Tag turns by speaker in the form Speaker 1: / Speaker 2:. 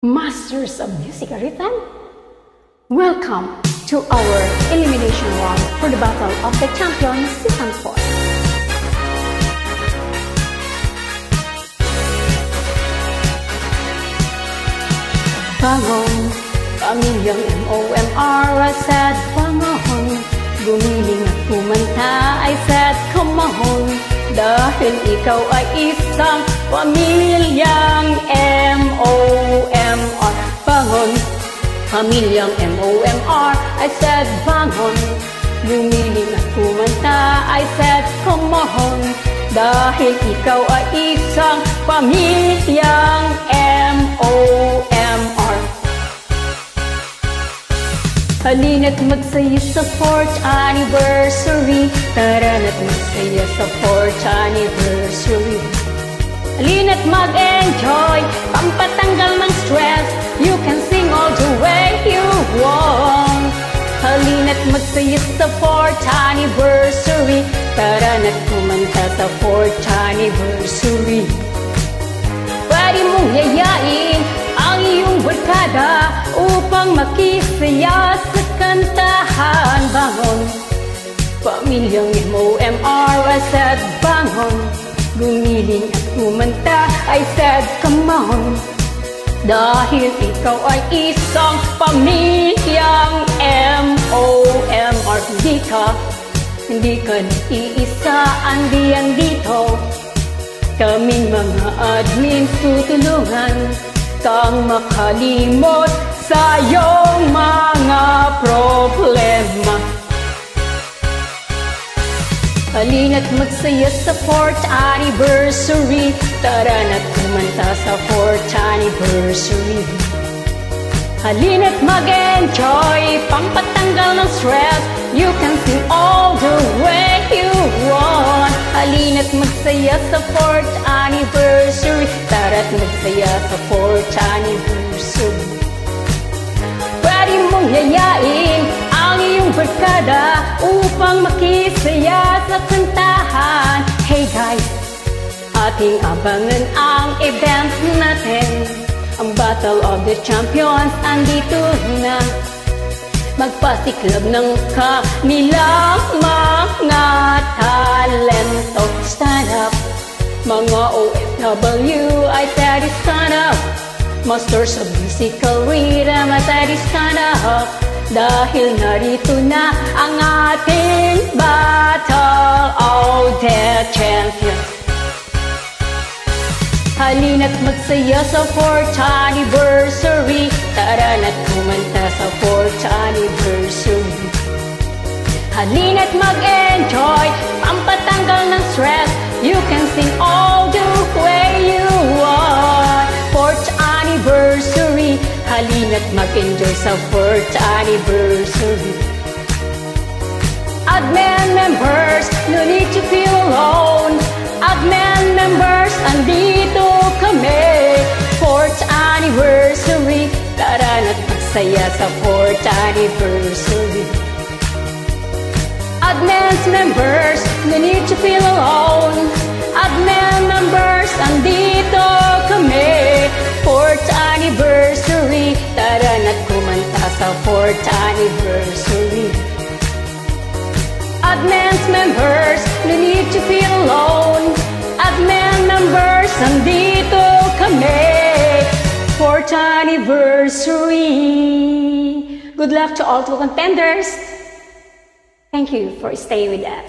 Speaker 1: Masters of Music Rhythm, welcome to our elimination round for the Battle of the Champions Season 4. Bangon, pamilyang MOMR, I said bangon. Gumiling at kumanta, I said come on. Dahil ikaw ay isang pamilyang MOMR. Bangon, pamilyang MOMR, I said bangon. Gumiling at kumanta, I said come on. Dahil ikaw ay isang pamilyang MOMR. Halina't magsaya sa 4th anniversary. Tara na't magsaya sa 4th anniversary. Halina't mag-enjoy, pampatanggal ng stress. You can sing all the way you want. Halina't magsaya sa 4th anniversary. Tara na't kumanta sa 4th anniversary. Pwede mong yayain ang iyong barkada upang makisaya sa kantahan. Bangon, pamilyang MOMR, I said bangon. Gumiling at kumanta, I said come on. Dahil ikaw ay isang pamilyang MOMR. Hindi ka nag-iisa, andiyan dito. Kaming mga admin tutulungan kang makalimot sa iyong mga problema. Halina't magsaya sa 4th anniversary. Tara na't kumanta sa 4th anniversary. Halina't mag-enjoy, pampatanggal ng stress. You can sing all the way you want. Halina't magsaya sa 4th anniversary. Tara't magsaya sa 4th anniversary. Pwede mong yayain ang iyong barkada upang makisaya sa kantahan. Hey guys, ating abangan ang event natin. Ang Battle of the Champions andito na. Magpasiklab ng kanilang mga talento. Stand up, mga OFW, I said stand up. Masters of Musical Rhythm, I said stand up. Dahil narito na ang ating Battle of the Champions. Halina't magsaya sa 4th anniversary. Tara na't kumanta sa 4th anniversary. Halina't mag-enjoy, pampatanggal ng stress. You can sing all the way you want. 4th anniversary. Halina't mag-enjoy sa 4th anniversary. Admin members, no need to feel alone. Admin members, andito kami. 4th anniversary. Tara na't magsaya sa 4th anniversary. Admin members, no need to feel alone. Admin members, andito kami. 4th anniversary. Tara na't kumanta sa 4th anniversary. Admin members, no need to feel alone. Admin members, andito kami. 4th anniversary. Good luck to all 2 contenders. Thank you for staying with us.